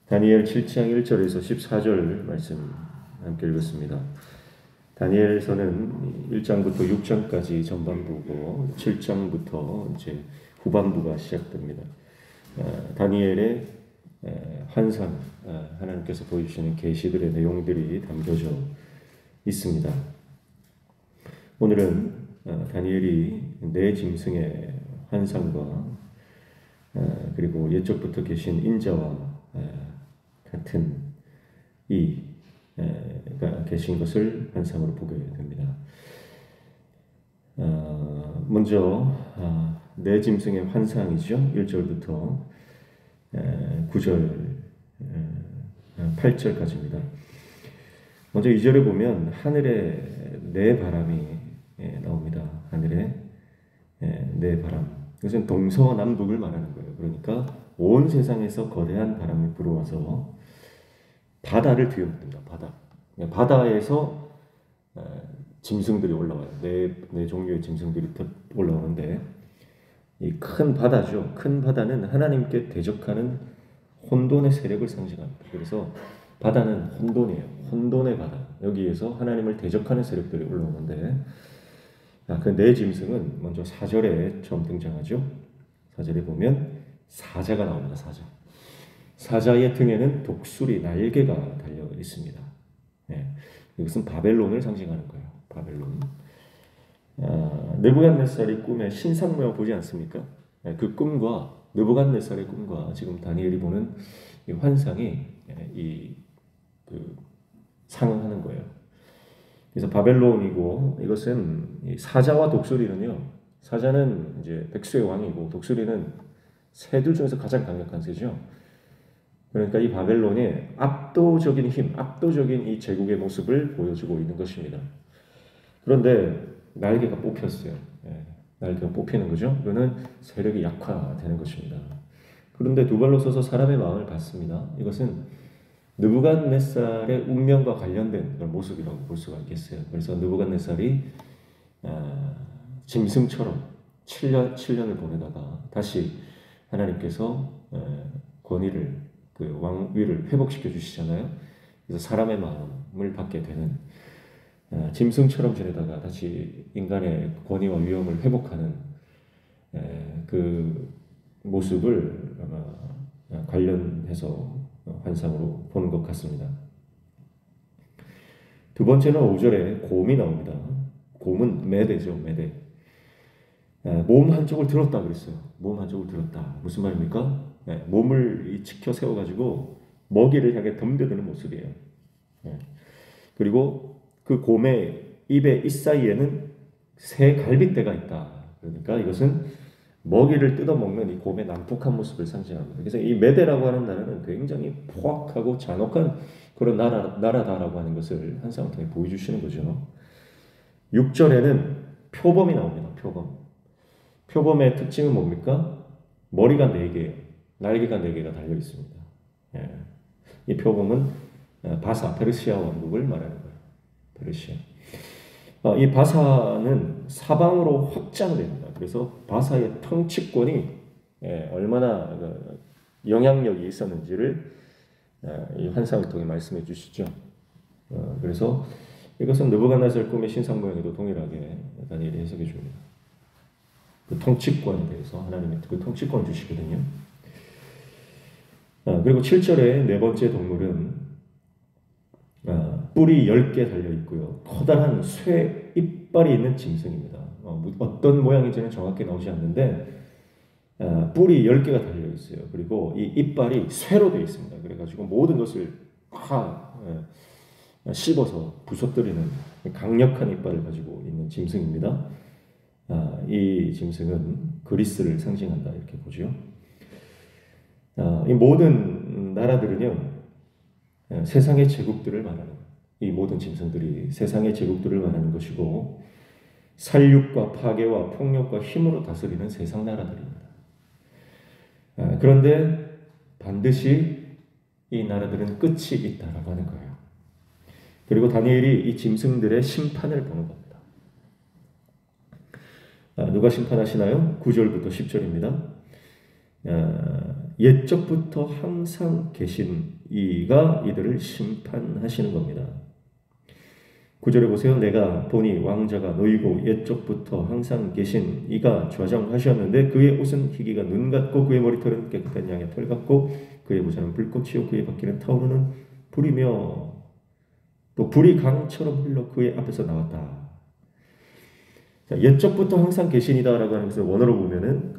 다니엘 7장 1절에서 14절 말씀 함께 읽었습니다. 다니엘서는 1장부터 6장까지 전반부고 7장부터 이제 후반부가 시작됩니다. 다니엘의 환상, 하나님께서 보여주시는 계시들의 내용들이 담겨져 있습니다. 오늘은 다니엘이 네 짐승의 환상과 그리고 옛적부터 계신 인자와 같은 이가 계신 것을 환상으로 보게 됩니다. 먼저 네 짐승의 환상이죠. 1절부터 9절 8절까지입니다. 먼저 2절에 보면 하늘에 네 바람이 나옵니다. 하늘에 네 바람. 이것은 동서남북을 말하는 거예요. 그러니까 온 세상에서 거대한 바람이 불어와서 바다를 뒤엎는다. 바다에서 짐승들이 올라와요. 네 종류의 짐승들이 올라오는데 이 큰 바다죠. 큰 바다는 하나님께 대적하는 혼돈의 세력을 상징합니다. 그래서 바다는 혼돈이에요. 혼돈의 바다. 여기에서 하나님을 대적하는 세력들이 올라오는데 그 네 짐승은 먼저 4절에 처음 등장하죠. 4절에 보면 사자가 나옵니다. 사자의 등에는 독수리 날개가 달려 있습니다. 이것은 바벨론을 상징하는 거예요. 바벨론. 느부갓네살이 꿈에 신상 모양 보지 않습니까? 그 꿈과 느부갓네살의 꿈과 지금 다니엘이 보는 이 환상이 상응하는 거예요. 그래서 바벨론이고 이것은 사자와 독수리는요. 사자는 이제 백수의 왕이고 독수리는 새들 중에서 가장 강력한 새죠. 그러니까 이 바벨론이 압도적인 힘, 압도적인 이 제국의 모습을 보여주고 있는 것입니다. 그런데 날개가 뽑혔어요. 날개가 뽑히는 거죠. 그러면 세력이 약화되는 것입니다. 그런데 두 발로 서서 사람의 마음을 받습니다. 이것은 느부갓네살의 운명과 관련된 그런 모습이라고 볼 수가 있겠어요. 그래서 느부갓네살이 짐승처럼 7년을 보내다가 다시 하나님께서 권위를 그 왕위를 회복시켜 주시잖아요. 그래서 사람의 마음을 받게 되는 짐승처럼 지내다가 다시 인간의 권위와 위엄을 회복하는 그 모습을 아마 관련해서 환상으로 보는 것 같습니다. 두 번째는 5절에 곰이 나옵니다. 곰은 매대죠, 매대. 몸 한쪽을 들었다 그랬어요. 몸 한쪽을 들었다. 무슨 말입니까? 몸을 치켜 세워가지고 먹이를 향해 덤벼드는 모습이에요. 그리고 그 곰의 입의 이 사이에는 새 갈빗대가 있다. 그러니까 이것은 먹이를 뜯어먹는 이 곰의 난폭한 모습을 상징합니다. 그래서 이 메대라고 하는 나라는 굉장히 포악하고 잔혹한 그런 나라다라고 하는 것을 환상을 통해 보여주시는 거죠. 6절에는 표범이 나옵니다. 표범의 특징은 뭡니까? 머리가 4개예요. 날개가 4개가 달려 있습니다. 이 표범은 페르시아 왕국을 말하는 거예요. 페르시아. 이 바사는 사방으로 확장됩니다. 그래서 바사의 통치권이 얼마나 영향력이 있었는지를 이 환상을 통해 말씀해 주시죠. 그래서 이것은 느부갓네살 꿈의 신상 모양에도 동일하게 다니엘이 해석해 줍니다. 그 통치권에 대해서 하나님의 그 통치권을 주시거든요. 그리고 7절에 네 번째 동물은 뿔이 10개 달려 있고요. 커다란 쇠 이빨이 있는 짐승입니다. 어떤 모양인지는 정확히 나오지 않는데 뿔이 10개가 달려 있어요. 그리고 이 이빨이 쇠로 되어 있습니다. 그래가지고 모든 것을 다 씹어서 부서뜨리는 강력한 이빨을 가지고 있는 짐승입니다. 이 짐승은 그리스를 상징한다 이렇게 보죠. 이 모든 나라들은요 세상의 제국들을 말하는 거예요. 이 모든 짐승들이 세상의 제국들을 말하는 것이고 살육과 파괴와 폭력과 힘으로 다스리는 세상 나라들입니다. 그런데 반드시 이 나라들은 끝이 있다라고 하는 거예요. 그리고 다니엘이 이 짐승들의 심판을 보는 겁니다. 누가 심판하시나요? 9절부터 10절입니다. 옛적부터 항상 계신 이가 이들을 심판하시는 겁니다. 9절에 보세요. 내가 보니 왕자가 놓이고 옛적부터 항상 계신 이가 좌정하셨는데 그의 옷은 희기가 눈 같고 그의 머리털은 깨끗한 양의 털 같고 그의 모자는 불꽃이요 그의 바퀴는 타오르는 불이며 또 불이 강처럼 흘러 그의 앞에서 나왔다. 자, 옛적부터 항상 계신이다라고 하는 것을 원어로 보면은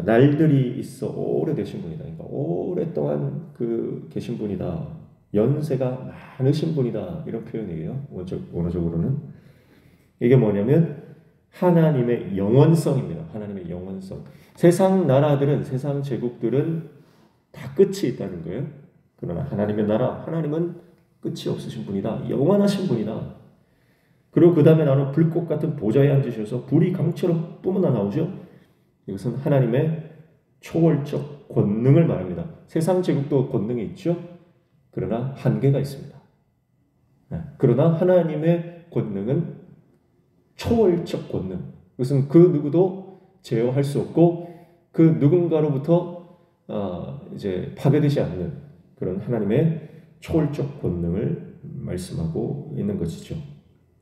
날들이 있어 오래되신 분이다. 그러니까 오랫동안 그 계신 분이다. 연세가 많으신 분이다. 이런 표현이에요. 원어적으로는. 이게 뭐냐면 하나님의 영원성입니다. 하나님의 영원성. 세상 나라들은, 세상 제국들은 다 끝이 있다는 거예요. 그러나 하나님의 나라, 하나님은 끝이 없으신 분이다. 영원하신 분이다. 그리고 그 다음에 나는 불꽃 같은 보좌에 앉으셔서 불이 강처럼 뿜어나 나오죠. 이것은 하나님의 초월적 권능을 말합니다. 세상 제국도 권능이 있죠. 그러나 한계가 있습니다. 그러나 하나님의 권능은 초월적 권능. 그것은 그 누구도 제어할 수 없고 그 누군가로부터 이제 파괴되지 않는 그런 하나님의 초월적 권능을 말씀하고 있는 것이죠.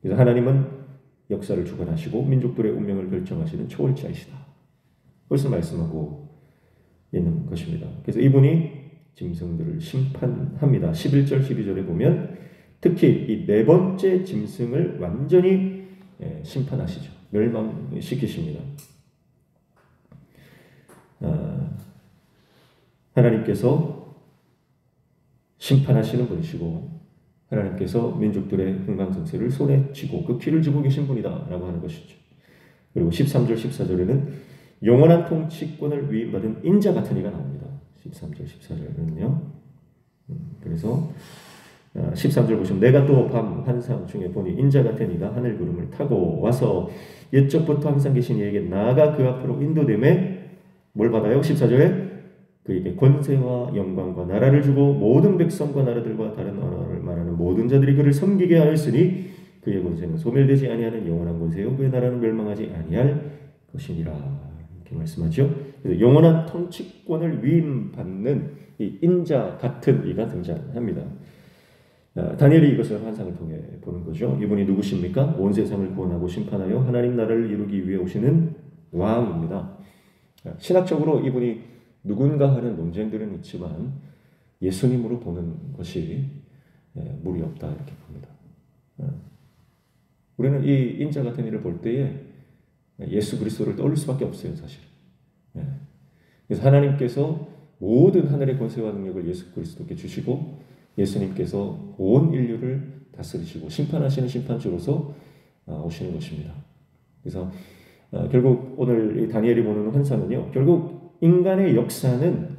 그래서 하나님은 역사를 주관하시고 민족들의 운명을 결정하시는 초월자이시다. 그것을 말씀하고 있는 것입니다. 그래서 이분이 짐승들을 심판합니다. 11절 12절에 보면 특히 이 네 번째 짐승을 완전히 심판하시죠. 멸망시키십니다. 하나님께서 심판하시는 분이시고 하나님께서 민족들의 흥망성쇠를 손에 쥐고 그 키를 쥐고 계신 분이다 라고 하는 것이죠. 그리고 13절 14절에는 영원한 통치권을 위임받은 인자 같은 이가 나옵니다. 13절 14절은요. 그래서 13절 보시면 내가 또 밤 환상 중에 보니 인자 같은 이가 하늘 구름을 타고 와서 옛적부터 항상 계신 이에게 나아가 그 앞으로 인도됨에 뭘 받아요? 14절에 그에게 권세와 영광과 나라를 주고 모든 백성과 나라들과 다른 언어를 말하는 모든 자들이 그를 섬기게 하였으니 그의 권세는 소멸되지 아니하는 영원한 권세요 그의 나라는 멸망하지 아니할 것이니라. 이렇게 말씀하죠. 그래서 영원한 통치권을 위임받는 이 인자 같은 이가 등장합니다. 다니엘이 이것을 환상을 통해 보는 거죠. 이분이 누구십니까? 온 세상을 구원하고 심판하여 하나님 나라를 이루기 위해 오시는 왕입니다. 신학적으로 이분이 누군가 하는 논쟁들은 있지만 예수님으로 보는 것이 무리 없다 이렇게 봅니다. 우리는 이 인자 같은 이를 볼 때에 예수 그리스도를 떠올릴 수밖에 없어요, 사실. 그래서 하나님께서 모든 하늘의 권세와 능력을 예수 그리스도께 주시고 예수님께서 온 인류를 다스리시고 심판하시는 심판주로서 오시는 것입니다. 그래서 결국 오늘 이 다니엘이 보는 환상은요, 결국 인간의 역사는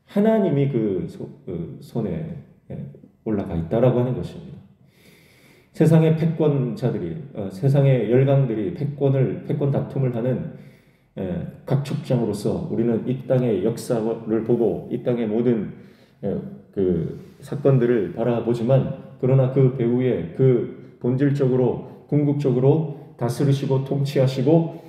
하나님이 그 손에 올라가 있다라고 하는 것입니다. 세상의 패권자들이, 세상의 열강들이 패권 다툼을 하는 각 축장으로서 우리는 이 땅의 역사를 보고 이 땅의 모든 그 사건들을 바라보지만 그러나 그 배후에 그 본질적으로 궁극적으로 다스리시고 통치하시고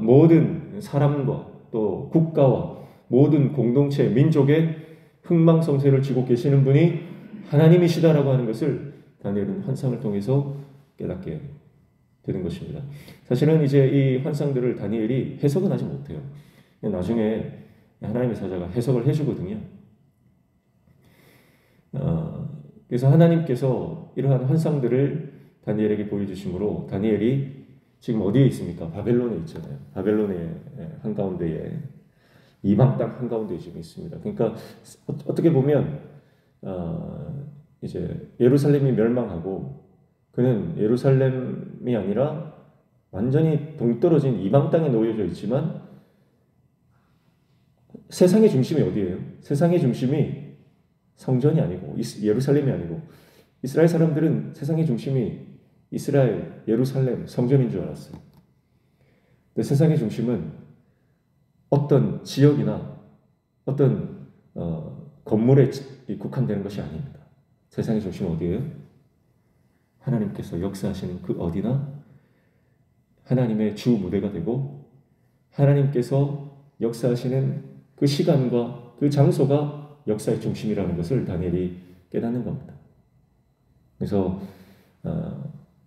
모든 사람과 또 국가와 모든 공동체, 민족의 흥망성쇠를 쥐고 계시는 분이 하나님이시다라고 하는 것을 다니엘은 환상을 통해서 깨닫게 되는 것입니다. 사실은 이제 이 환상들을 다니엘이 해석은 하지 못해요. 나중에 하나님의 사자가 해석을 해주거든요. 그래서 하나님께서 이러한 환상들을 다니엘에게 보여주심으로 다니엘이 지금 어디에 있습니까? 바벨론에 있잖아요. 바벨론의 한가운데에 이방 땅 한가운데에 지금 있습니다. 그러니까 어떻게 보면 이제 예루살렘이 멸망하고 그는 예루살렘이 아니라 완전히 동떨어진 이방 땅에 놓여져 있지만 세상의 중심이 어디예요? 세상의 중심이 성전이 아니고 예루살렘이 아니고 이스라엘 사람들은 세상의 중심이 이스라엘, 예루살렘, 성전인 줄 알았어요. 근데 세상의 중심은 어떤 지역이나 어떤 건물에 국한되는 것이 아닙니다. 세상의 중심은 어디예요? 하나님께서 역사하시는 그 어디나 하나님의 주 무대가 되고 하나님께서 역사하시는 그 시간과 그 장소가 역사의 중심이라는 것을 다니엘이 깨닫는 겁니다. 그래서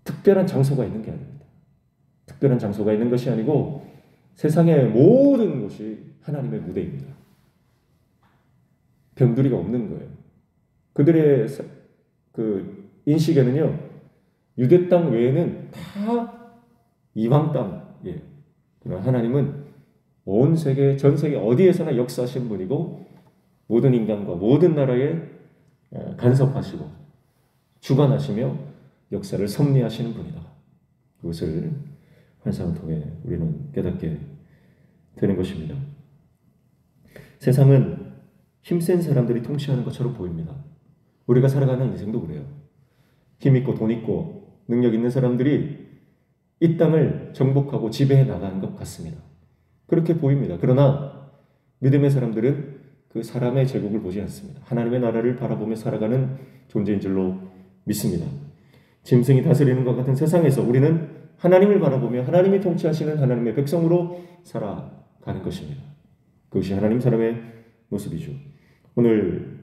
특별한 장소가 있는 게 아닙니다. 특별한 장소가 있는 것이 아니고 세상의 모든 곳이 하나님의 무대입니다. 변두리가 없는 거예요. 그들의 그 인식에는요, 유대 땅 외에는 다 이방 땅이에요. 그러나 하나님은 온 세계, 전 세계 어디에서나 역사하신 분이고 모든 인간과 모든 나라에 간섭하시고 주관하시며 역사를 섭리하시는 분이다. 그것을 환상을 통해 우리는 깨닫게 되는 것입니다. 세상은 힘센 사람들이 통치하는 것처럼 보입니다. 우리가 살아가는 인생도 그래요. 힘 있고 돈 있고 능력 있는 사람들이 이 땅을 정복하고 지배해 나가는 것 같습니다. 그렇게 보입니다. 그러나 믿음의 사람들은 그 사람의 제국을 보지 않습니다. 하나님의 나라를 바라보며 살아가는 존재인 줄로 믿습니다. 짐승이 다스리는 것 같은 세상에서 우리는 하나님을 바라보며 하나님이 통치하시는 하나님의 백성으로 살아가는 것입니다. 그것이 하나님 사람의 모습이죠. 오늘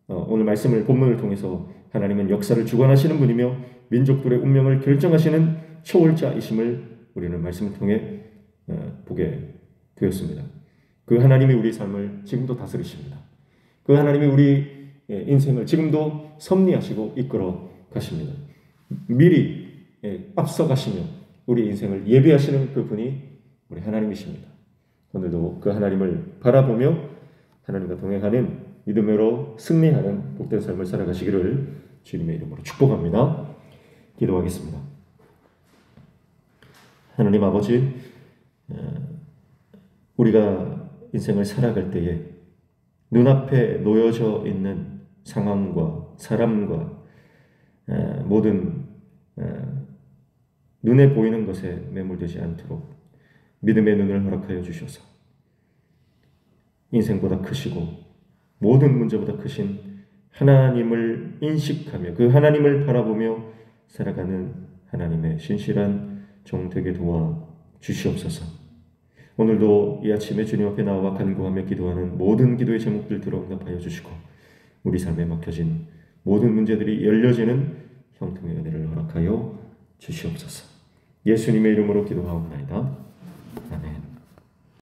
말씀을 본문을 통해서 하나님은 역사를 주관하시는 분이며 민족들의 운명을 결정하시는 초월자이심을 우리는 말씀을 통해 보게 되었습니다. 그 하나님이 우리 삶을 지금도 다스리십니다. 그 하나님이 우리 인생을 지금도 섭리하시고 이끌어 가십니다. 미리 앞서 가시며 우리 인생을 예비하시는 그 분이 우리 하나님이십니다. 오늘도 그 하나님을 바라보며 하나님과 동행하는 믿음으로 승리하는 복된 삶을 살아가시기를 주님의 이름으로 축복합니다. 기도하겠습니다. 하나님 아버지, 우리가 인생을 살아갈 때에 눈앞에 놓여져 있는 상황과 사람과 모든 눈에 보이는 것에 매몰되지 않도록 믿음의 눈을 허락하여 주셔서 인생보다 크시고 모든 문제보다 크신 하나님을 인식하며 그 하나님을 바라보며 살아가는 하나님의 신실한 종 되게 도와 주시옵소서. 오늘도 이 아침에 주님 앞에 나와 간구하며 기도하는 모든 기도의 제목들 들어 응답하여 주시고 우리 삶에 막혀진 모든 문제들이 열려지는 형통의 은혜를 허락하여 주시옵소서. 예수님의 이름으로 기도하옵나이다. 아멘.